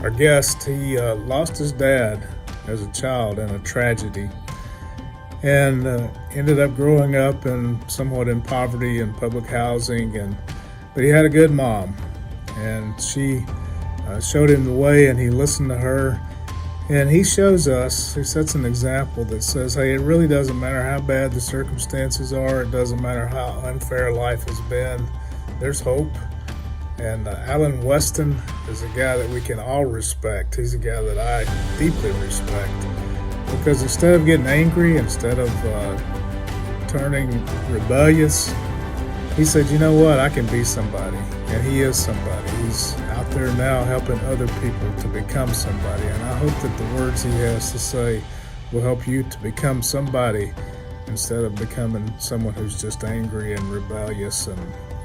Our guest, he lost his dad as a child in a tragedy and ended up growing up somewhat in poverty and public housing. But he had a good mom, and she showed him the way, and he listened to her. And he shows us, he sets an example that says, hey, it really doesn't matter how bad the circumstances are. It doesn't matter how unfair life has been. There's hope. And Alan Weston is a guy that we can all respect. He's a guy that I deeply respect, because instead of getting angry, instead of turning rebellious, he said, you know what, I can be somebody. And he is somebody. He's out there now helping other people to become somebody. And I hope that the words he has to say will help you to become somebody instead of becoming someone who's just angry and rebellious and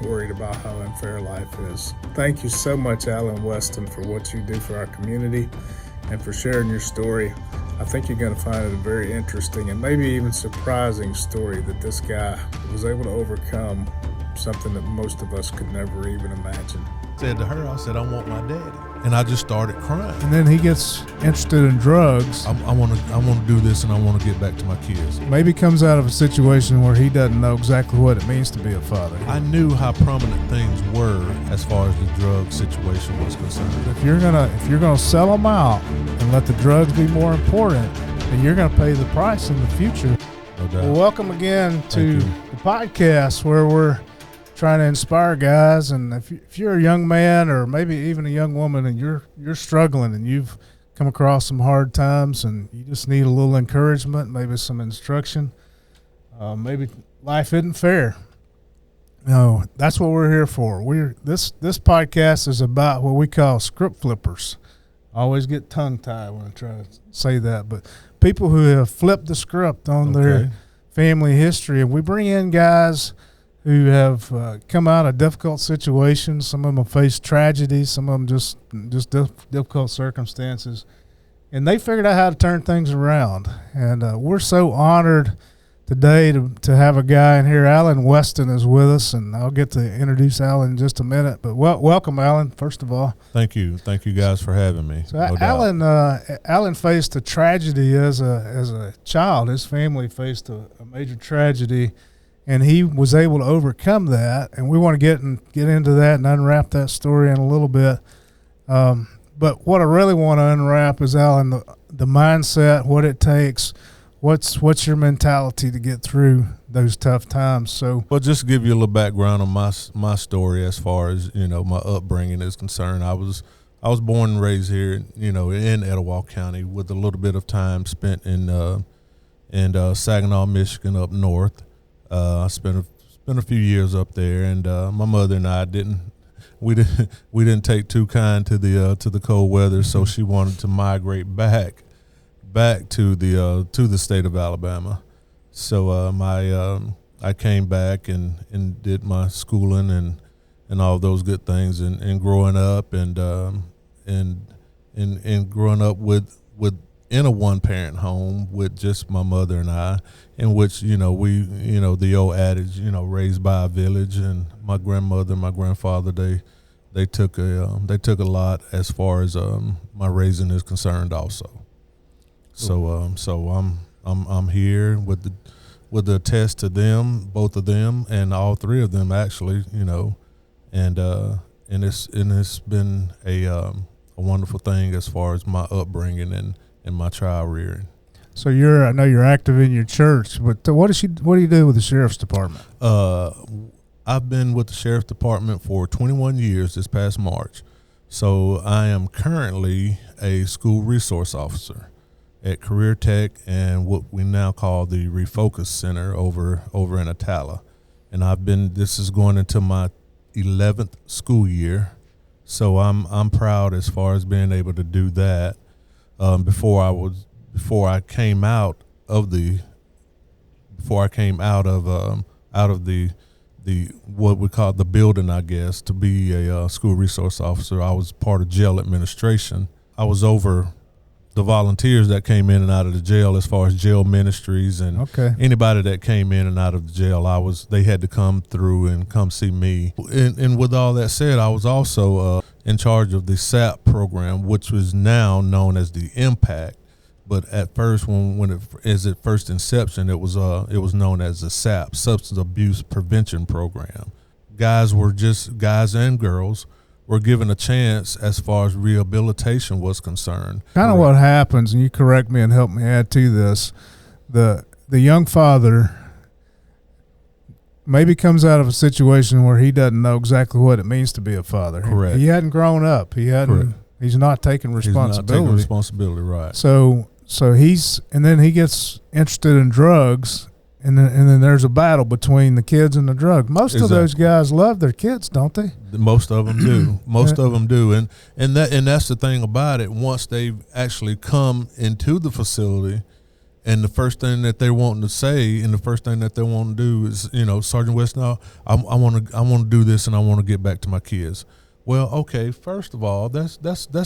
worried about how unfair life is. Thank you so much, Alan Weston, for what you do for our community and for sharing your story. I think you're going to find it a very interesting and maybe even surprising story that this guy was able to overcome something that most of us could never even imagine. Said to her, I said, I want my daddy. And I just started crying. And then he gets interested in drugs. I want to do this, and I want to get back to my kids. Maybe comes out of a situation where he doesn't know exactly what it means to be a father. I knew how prominent things were as far as the drug situation was concerned. If you're gonna sell them out and let the drugs be more important, then you're gonna pay the price in the future. No doubt. Well, welcome again to the podcast where we're trying to inspire guys. And if you're a young man or maybe even a young woman and you're struggling and you've come across some hard times and you just need a little encouragement, maybe some instruction, maybe life isn't fair. No, that's what we're here for. This podcast is about what we call script flippers. I always get tongue tied when I try to say that, but people who have flipped the script on their family history, and we bring in guys who have come out of difficult situations. Some of them have faced tragedies, some of them just difficult circumstances, and they figured out how to turn things around. And we're so honored today to have a guy in here. Alan Weston is with us, and I'll get to introduce Alan in just a minute. But welcome, Alan, first of all. Thank you guys for having me. So Alan faced a tragedy as a child. His family faced a major tragedy, and he was able to overcome that. And we want to get into that and unwrap that story in a little bit. But what I really want to unwrap is, Alan, the mindset, what it takes. What's your mentality to get through those tough times? So, well, just to give you a little background on my story as far as my upbringing is concerned. I was born and raised here, in Etowah County, with a little bit of time spent in Saginaw, Michigan, up north. I spent a few years up there, and my mother and I didn't take too kind to the cold weather, so she wanted to migrate back to the state of Alabama. So I came back and did my schooling and all those good things, and growing up and growing up with in a one-parent home with just my mother and I, in which we the old adage, raised by a village. And my grandmother and my grandfather, they took a lot as far as my raising is concerned also. So I'm here with the attest to them, both of them, and all three of them actually, and it's been a wonderful thing as far as my upbringing and my child rearing. So I know you're active in your church, but what do you do with the sheriff's department? I've been with the sheriff's department for 21 years this past March. So I am currently a school resource officer at Career Tech and what we now call the Refocus Center over in Atala. And this is going into my 11th school year. So I'm proud as far as being able to do that. Before I came out of the what we call the building, I guess, to be a school resource officer, I was part of jail administration. I was over the volunteers that came in and out of the jail as far as jail ministries and anybody that came in and out of the jail. They had to come through and come see me. And with all that said, I was also in charge of the SAP program, which was now known as the Impact. But at first, when it is at first inception, it was known as the SAP, Substance Abuse Prevention Program. Guys and girls were given a chance as far as rehabilitation was concerned. Kind of what happens, and you correct me and help me add to this, the young father maybe comes out of a situation where he doesn't know exactly what it means to be a father. Correct. He hadn't grown up. He's not taking responsibility. He's not taking responsibility, right. So then he gets interested in drugs, and then there's a battle between the kids and the drug. Most of those guys love their kids, don't they? Most of them do. Most of them do, and that's the thing about it. Once they've actually come into the facility, and the first thing that they're wanting to say, and the first thing that they want to do is, Sergeant Weston, I want to do this, and I want to get back to my kids. Well, okay. First of all, that's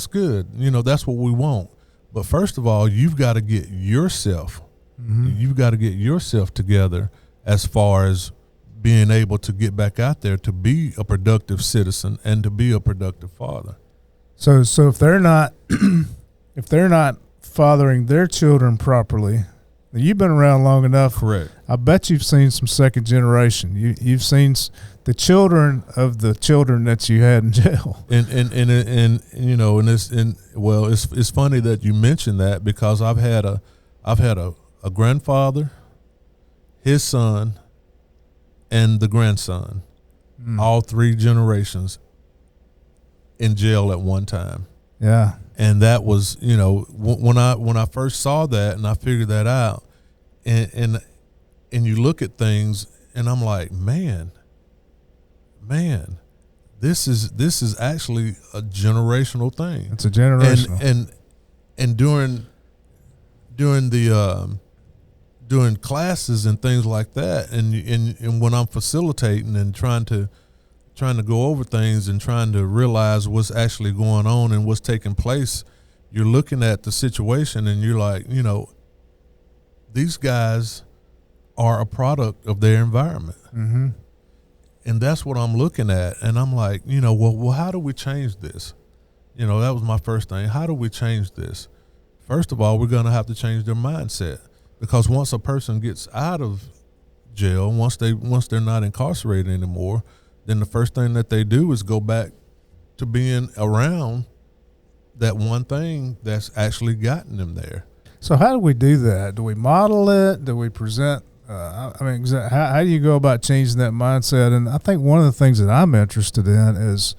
good. That's what we want. But first of all, you've got to get yourself. Mm-hmm. You've got to get yourself together as far as being able to get back out there to be a productive citizen and to be a productive father. So if they're not fathering their children properly, you've been around long enough. Correct. I bet you've seen some second generation. You've seen the children of the children that you had in jail. It's funny that you mentioned that, because I've had a grandfather, his son, and the grandson, all three generations in jail at one time. Yeah. And that was, when I first saw that and I figured that out, and you look at things and I'm like, man, this is actually a generational thing. It's a generational. And during classes and things like that, and when I'm facilitating and trying to go over things and trying to realize what's actually going on and what's taking place, you're looking at the situation and you're like, these guys are a product of their environment. Mm-hmm. And that's what I'm looking at. And I'm like, well, how do we change this? That was my first thing. How do we change this? First of all, we're going to have to change their mindset, because once a person gets out of jail, once they're not incarcerated anymore, then the first thing that they do is go back to being around that one thing that's actually gotten them there. So how do we do that? Do we model it? Do we present? How do you go about changing that mindset? And I think one of the things that I'm interested in is,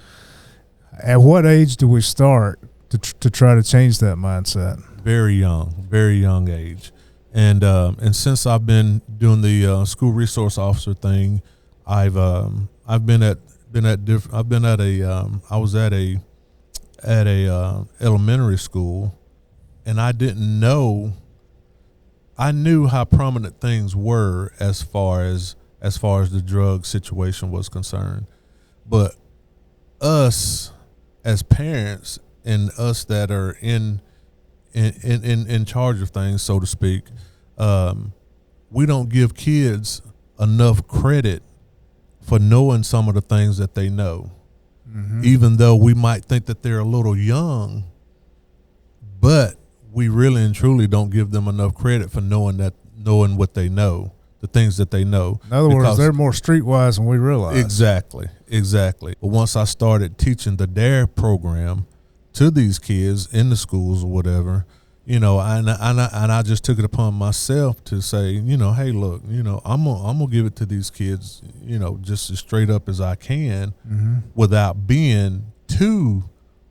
at what age do we start to try to change that mindset? Very young age. And since I've been doing the school resource officer thing, I was at a elementary school, and I knew how prominent things were as far as the drug situation was concerned. But us as parents and us that are in charge of things, so to speak, we don't give kids enough credit for knowing some of the things that they know. Mm-hmm. Even though we might think that they're a little young, but we really and truly don't give them enough credit for knowing what they know, the things that they know. In other words, they're more streetwise than we realize. Exactly. But once I started teaching the DARE program to these kids in the schools or whatever, and I just took it upon myself to say, hey, look, I'm gonna give it to these kids, just as straight up as I can, mm-hmm. without being too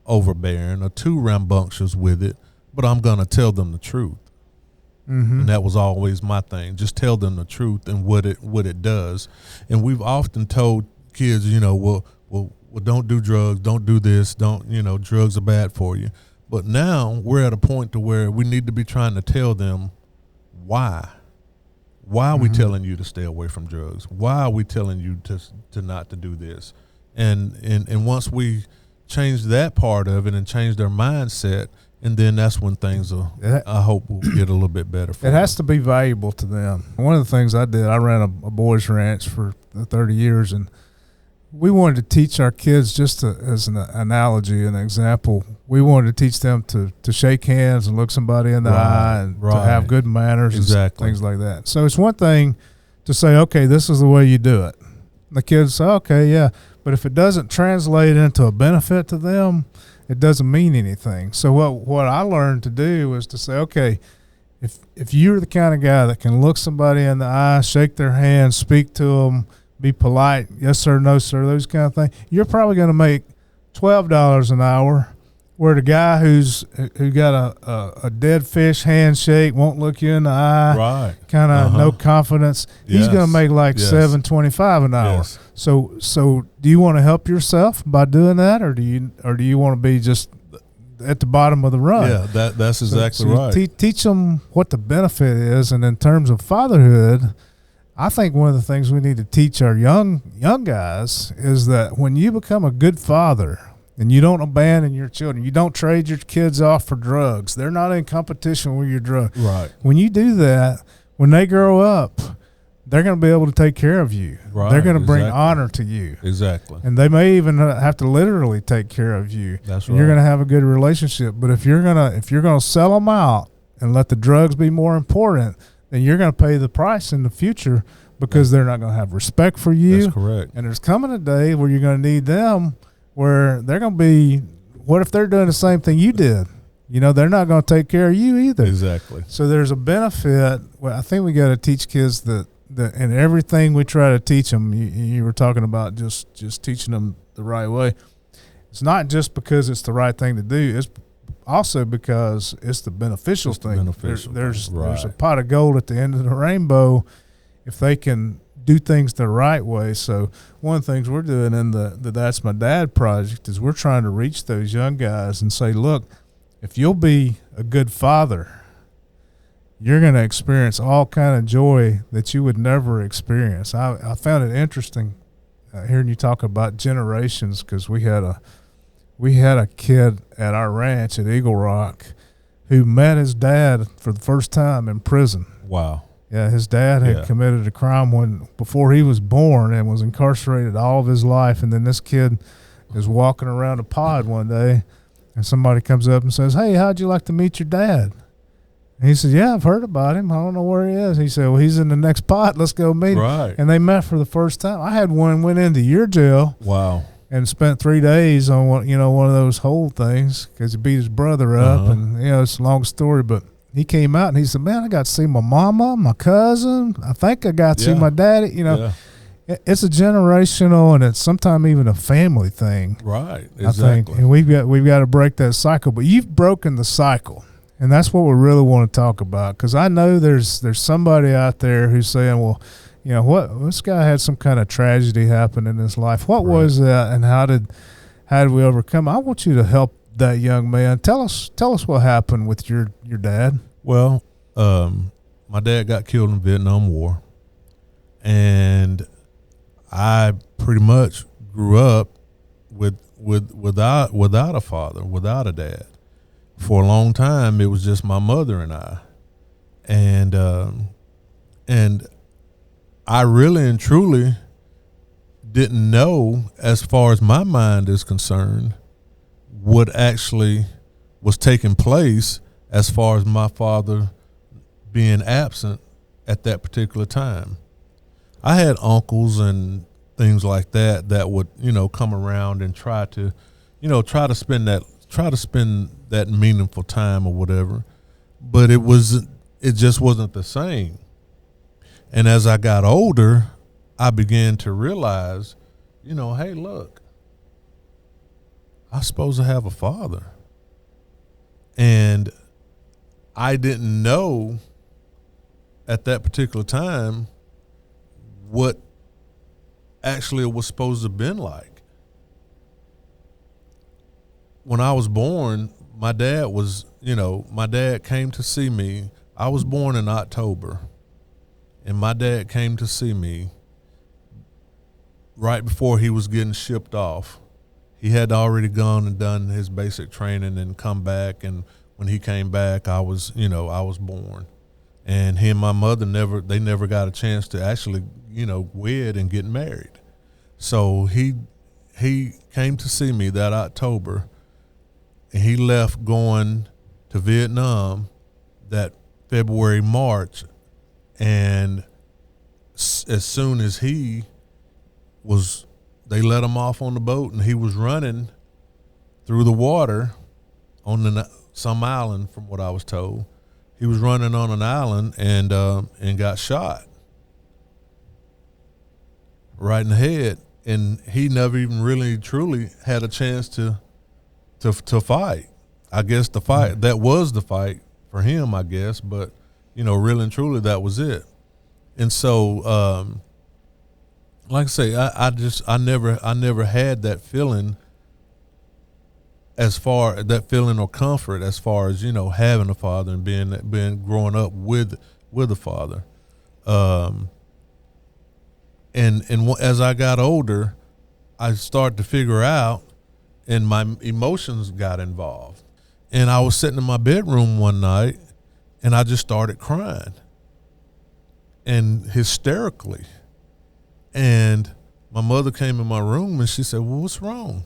overbearing or too rambunctious with it. But I'm gonna tell them the truth, mm-hmm. and that was always my thing. Just tell them the truth and what it does. And we've often told kids, well, don't do drugs, don't do this, drugs are bad for you. But now we're at a point to where we need to be trying to tell them why. Why are we mm-hmm. telling you to stay away from drugs? Why are we telling you to not to do this? And once we change that part of it and change their mindset, and then that's when things I hope will get a little bit better for them. It has to be valuable to them. One of the things I did, I ran a boys ranch for 30 years, and we wanted to teach our kids, as an analogy, an example, we wanted to teach them to shake hands and look somebody in the eye and to have good manners and things like that. So it's one thing to say, okay, this is the way you do it. And the kids say, okay, yeah. But if it doesn't translate into a benefit to them, it doesn't mean anything. So what I learned to do was to say, okay, if you're the kind of guy that can look somebody in the eye, shake their hand, speak to them, be polite, yes sir, no sir, those kind of things, you're probably going to make $12 an hour, where the guy who got a dead fish handshake, won't look you in the eye, kind of no confidence, he's going to make like $7.25 an hour. Yes. So do you want to help yourself by doing that, or do you want to be just at the bottom of the run? Yeah, that's exactly right. Teach them what the benefit is, and in terms of fatherhood, I think one of the things we need to teach our young guys is that when you become a good father and you don't abandon your children, you don't trade your kids off for drugs, they're not in competition with your drugs. Right. When you do that, when they grow up, they're going to be able to take care of you. Right. They're going to bring honor to you. Exactly. And they may even have to literally take care of you. That's right. You're going to have a good relationship. But if you're going to sell them out and let the drugs be more important, then you're going to pay the price in the future, because they're not going to have respect for you. That's correct. And there's coming a day where you're going to need them, where they're going to be, what if they're doing the same thing you did? They're not going to take care of you either. Exactly. So there's a benefit. Well, I think we got to teach kids that in everything we try to teach them, you were talking about just teaching them the right way. It's not just because it's the right thing to do. It's also because it's the beneficial thing. There's a pot of gold at the end of the rainbow if they can do things the right way. So one of the things we're doing in the That's My Dad project is we're trying to reach those young guys and say, look, if you'll be a good father, you're going to experience all kind of joy that you would never experience. I found it interesting hearing you talk about generations, because we had a kid at our ranch at Eagle Rock who met his dad for the first time in prison. Wow. Yeah, his dad had committed a crime before he was born and was incarcerated all of his life. And then this kid is walking around a pod one day, and somebody comes up and says, "Hey, how'd you like to meet your dad?" And he said, "Yeah, I've heard about him. I don't know where he is." He said, "Well, he's in the next pod. Let's go meet him." Right. And they met for the first time. I had one went into your jail. Wow. And spent 3 days on one of those hold things, because he beat his brother up, and it's a long story, but he came out and he said, "Man, I got to see my mama, my cousin. I think I got to see my daddy." It's a generational, and it's sometimes even a family thing. Right. Exactly. I think, and we've got to break that cycle. But you've broken the cycle, and that's what we really want to talk about. Because I know there's somebody out there who's saying, "Well, this guy had some kind of tragedy happen in his life. What was that, and how did we overcome?" I want you to help that young man. Tell us what happened with your dad. Well, my dad got killed in the Vietnam War, and I pretty much grew up without a father, without a dad. For a long time, it was just my mother and I, and I really and truly didn't know, as far as my mind is concerned, what actually was taking place as far as my father being absent at that particular time. I had uncles and things like that would, come around and try to spend that meaningful time or whatever. But it just wasn't the same. And as I got older, I began to realize, hey, look, I'm supposed to have a father. And I didn't know at that particular time what actually it was supposed to have been like. When I was born, my dad came to see me. I was born in October, and my dad came to see me right before he was getting shipped off. He had already gone and done his basic training and come back, and when he came back, I was born. And he and my mother never got a chance to actually, wed and get married. So he came to see me that October, and he left going to Vietnam that February, March, and as soon as they let him off on the boat, and he was running through the water on some island, from what I was told. He was running on an island and got shot right in the head, and he never even really truly had a chance to fight. I guess that was the fight for him, I guess, but really and truly that was it. And so like I say, I never had that feeling, that feeling or comfort as far as having a father and being growing up with a father. And as I got older, I started to figure out, and my emotions got involved. And I was sitting in my bedroom one night, and I just started crying, and hysterically. And my mother came in my room, and she said, "Well, what's wrong?"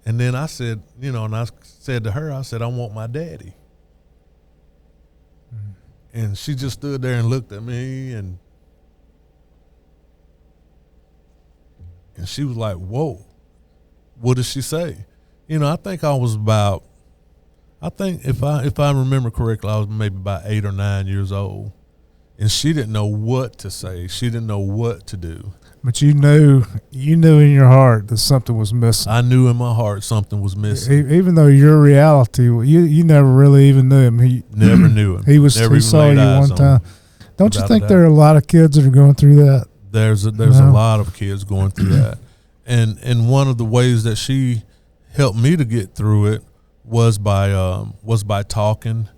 And then I said, and I said to her, I said, "I want my daddy." And she just stood there and looked at me, and she was like, "Whoa, what did she say?" I think if I remember correctly, I was maybe about 8 or 9 years old, and she didn't know what to say. She didn't know what to do. But you knew in your heart that something was missing. I knew in my heart something was missing. Even though your reality, you never really even knew him. Never knew him. He saw you one time. Don't you think there are a lot of kids that are going through that? There's a lot of kids going through that, and one of the ways that she helped me to get through it was by talking.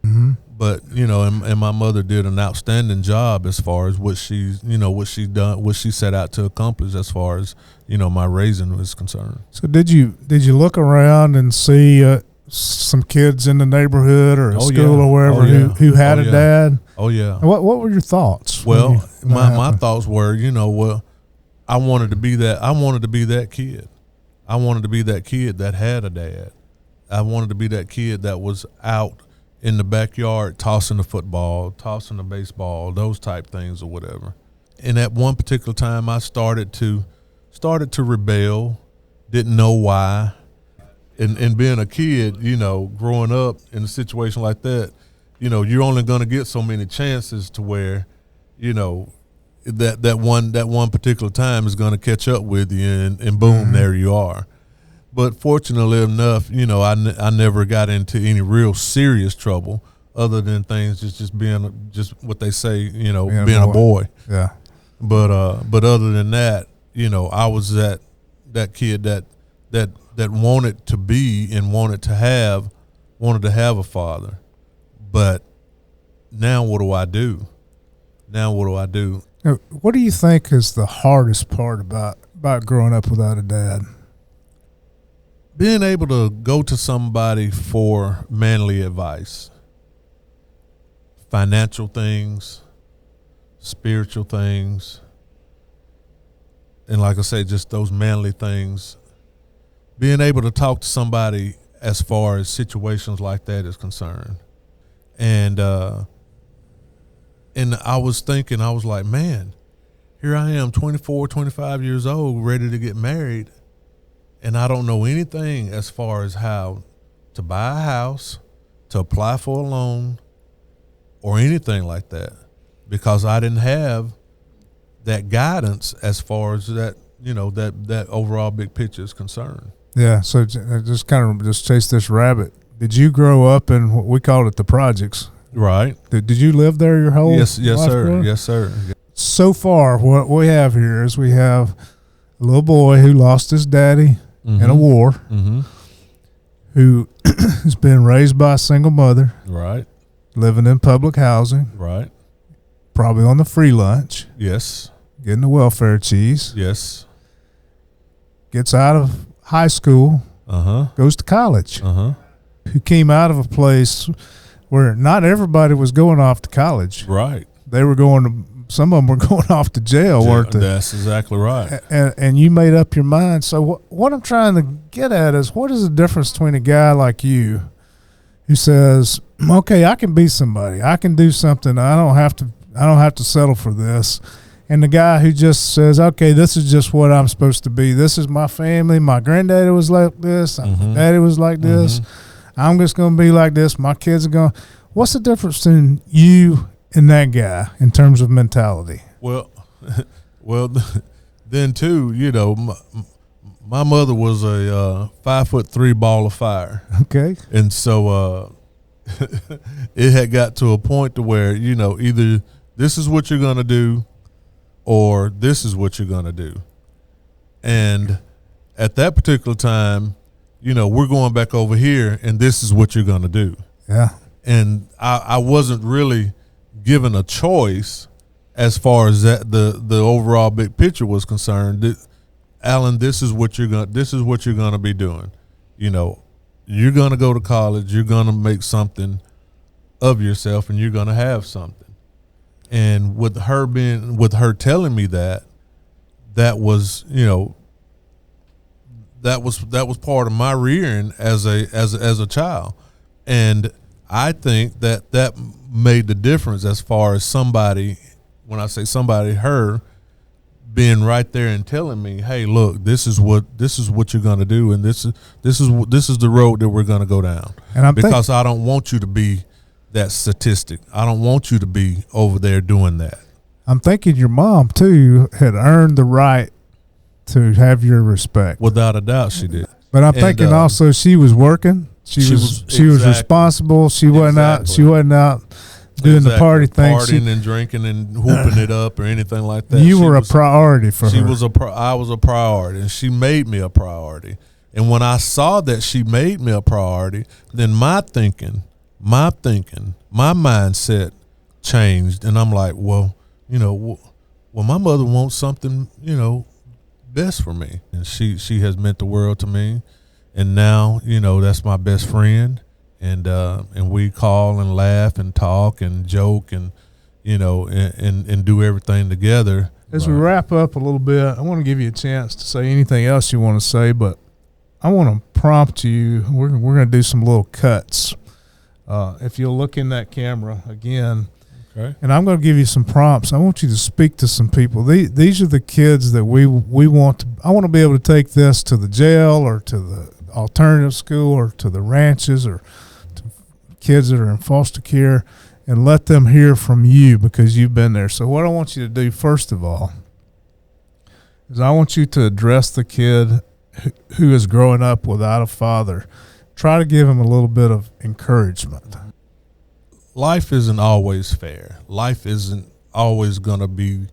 Mm-hmm. But and my mother did an outstanding job as far as what she set out to accomplish as far as my raising was concerned. So did you look around and see some kids in the neighborhood or at school or wherever who had a dad? Oh yeah. What were your thoughts? Well, my thoughts were, I wanted to be that. I wanted to be that kid. I wanted to be that kid that had a dad. I wanted to be that kid that was out in the backyard tossing the football, tossing the baseball, those type things or whatever. And at one particular time, I started to rebel, didn't know why. And being a kid, growing up in a situation like that, you're only going to get so many chances to where, that one particular time is going to catch up with you, and boom, there you are. But fortunately enough, I never got into any real serious trouble, other than things just being what they say, being a boy. Yeah. But other than that, I was that kid that wanted to be and wanted to have a father. But now what do I do? What do you think is the hardest part about growing up without a dad? Being able to go to somebody for manly advice, financial things, spiritual things, and like I say, just those manly things. Being able to talk to somebody as far as situations like that is concerned. And I was thinking, I was like, man, here I am, 24, 25 years old, ready to get married. And I don't know anything as far as how to buy a house, to apply for a loan, or anything like that, because I didn't have that guidance as far as that, that overall big picture is concerned. Yeah. So just chase this rabbit. Did you grow up in what we called it the projects? Right. Did you live there your whole Yes, life? sir. Yes, sir. So far, what we have here is we have a little boy who lost his daddy in a war, who has been raised by a single mother, right, living in public housing, right, probably on the free lunch, yes, getting the welfare cheese, yes, gets out of high school, goes to college, who came out of a place where not everybody was going off to college. Right. They were going to some of them were going off to jail, weren't they? That's exactly right. And you made up your mind. So what I'm trying to get at is, what is the difference between a guy like you who says, okay, I can be somebody, I can do something, I don't have to settle for this, and the guy who just says, okay, this is just what I'm supposed to be, this is my family, my granddaddy was like this, my daddy was like this, I'm just going to be like this, my kids are going. What's the difference between you and that guy in terms of mentality? Well, then too, you know, my mother was a 5'3" ball of fire. Okay. And so it had got to a point to where, you know, either this is what you're going to do or this is what you're going to do. And at that particular time, you know, we're going back over here and this is what you're going to do. Yeah. And I wasn't really given a choice as far as that the overall big picture was concerned. Alan, this is what you're gonna be doing. You know, you're gonna go to college, you're gonna make something of yourself, and you're gonna have something. And with her telling me that was, you know, that was part of my rearing as a child. And I think that made the difference as far as somebody, when I say somebody, her being right there and telling me, hey, look, this is what you're going to do, and this is the road that we're going to go down. And because I don't want you to be that statistic. I don't want you to be over there doing that. I'm thinking your mom too had earned the right to have your respect. Without a doubt, she did. But I'm thinking also she was working. She was responsible. She wasn't out doing the party thing, partying and drinking and whooping it up or anything like that. You were a priority for her. I was a priority, and she made me a priority. And when I saw that she made me a priority, then my mindset changed, and I'm like, well, you know, my mother wants something, you know, best for me, and she has meant the world to me. And now, you know, that's my best friend, and we call and laugh and talk and joke and, you know, and do everything together. As we wrap up a little bit, I want to give you a chance to say anything else you want to say, but I want to prompt you. We're going to do some little cuts. If you'll look in that camera again, okay. And I'm going to give you some prompts. I want you to speak to some people. These are the kids that we want to. I want to be able to take this to the jail or to the alternative school or to the ranches or to kids that are in foster care and let them hear from you because you've been there. So what I want you to do first of all is I want you to address the kid who is growing up without a father. Try to give him a little bit of encouragement. Life isn't always fair. Life isn't always going to be,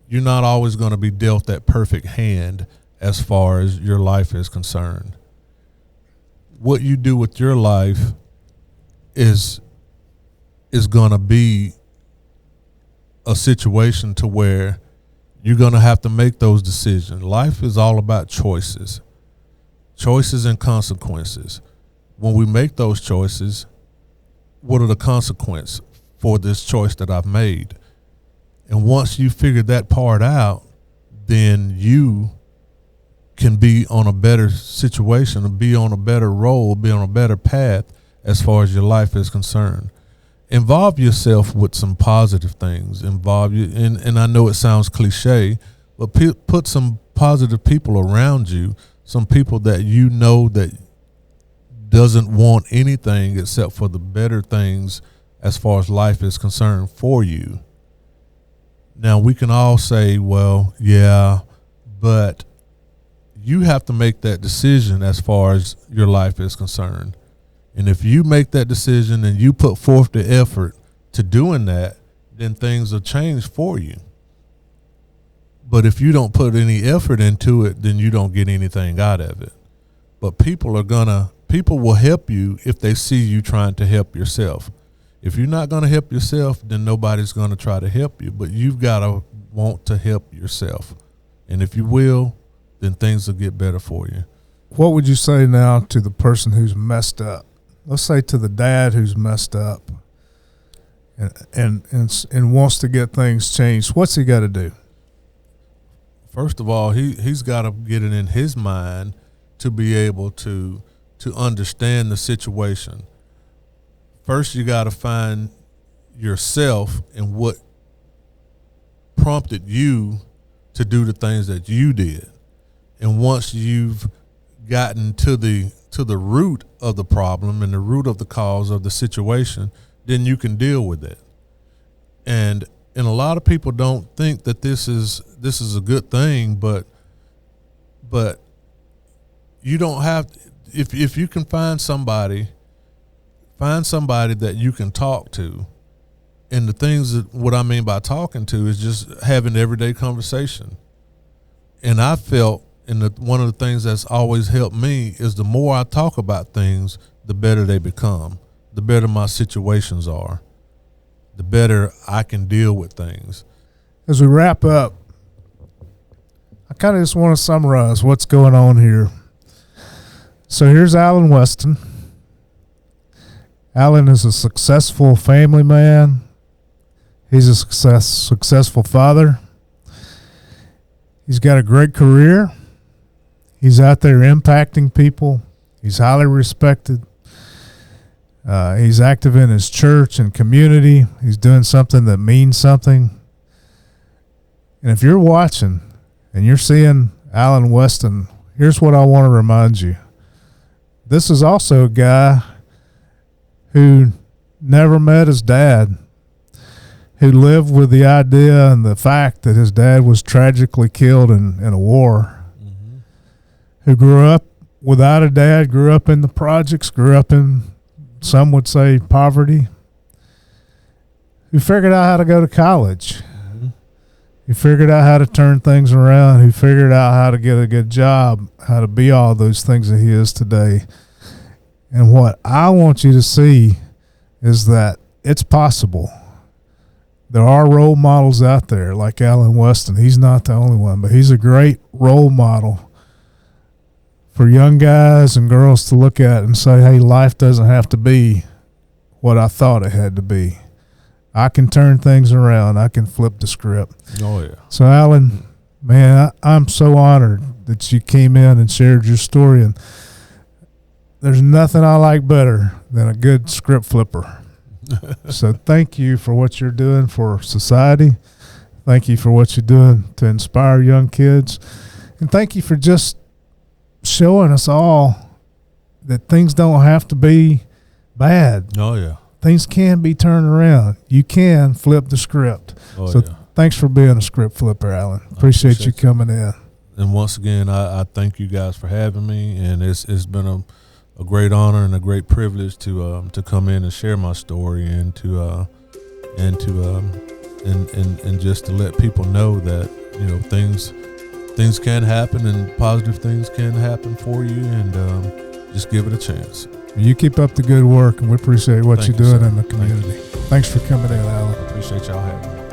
you're not always going to be dealt that perfect hand as far as your life is concerned. What you do with your life is going to be a situation to where you're going to have to make those decisions. Life is all about choices and consequences. When we make those choices, what are the consequences for this choice that I've made? And once you figure that part out, then you can be on a better situation, be on a better role, be on a better path as far as your life is concerned. Involve yourself with some positive things. Involve you, and I know it sounds cliche, but put some positive people around you, some people that you know that doesn't want anything except for the better things as far as life is concerned for you. Now, we can all say, well, yeah, but you have to make that decision as far as your life is concerned. And if you make that decision and you put forth the effort to doing that, then things will change for you. But if you don't put any effort into it, then you don't get anything out of it. But people will help you if they see you trying to help yourself. If you're not going to help yourself, then nobody's going to try to help you. But you've got to want to help yourself. And if you will, then things will get better for you. What would you say now to the person who's messed up? Let's say to the dad who's messed up and wants to get things changed, what's he got to do? First of all, he's got to get it in his mind to be able to understand the situation. First, you got to find yourself and what prompted you to do the things that you did. And once you've gotten to the root of the problem and the root of the cause of the situation, then you can deal with it. And a lot of people don't think that this is a good thing, but you don't have, if you can find somebody that you can talk to. And the things that, what I mean by talking to is just having everyday conversation. And I felt, one of the things that's always helped me is the more I talk about things, the better they become, the better my situations are, the better I can deal with things. As we wrap up, I kind of just want to summarize what's going on here. So here's Alan Weston. Alan is a successful family man. He's a successful father. He's got a great career. He's out there impacting people. He's highly respected. He's active in his church and community. He's doing something that means something. And if you're watching and you're seeing Alan Weston, here's what I want to remind you. This is also a guy who never met his dad, who lived with the idea and the fact that his dad was tragically killed in a war, mm-hmm. who grew up without a dad, grew up in the projects, grew up in, some would say, poverty, who figured out how to go to college, mm-hmm. who figured out how to turn things around, who figured out how to get a good job, how to be all those things that he is today. And what I want you to see is that it's possible. There are role models out there like Alan Weston. He's not the only one, but he's a great role model for young guys and girls to look at and say, hey, life doesn't have to be what I thought it had to be. I can turn things around. I can flip the script. Oh, yeah. So, Alan, man, I'm so honored that you came in and shared your story. And there's nothing I like better than a good script flipper. So thank you for what you're doing for society. Thank you for what you're doing to inspire young kids. And thank you for just showing us all that things don't have to be bad. Oh, yeah. Things can be turned around. You can flip the script. Oh, so yeah. Thanks for being a script flipper, Alan. Appreciate you coming in. And once again, I thank you guys for having me. And it's been a great honor and a great privilege to come in and share my story and just to let people know that, you know, things can happen and positive things can happen for you, and just give it a chance. You keep up the good work, and we appreciate what you're doing in the community. Thanks for coming in, Alan. Appreciate y'all having me.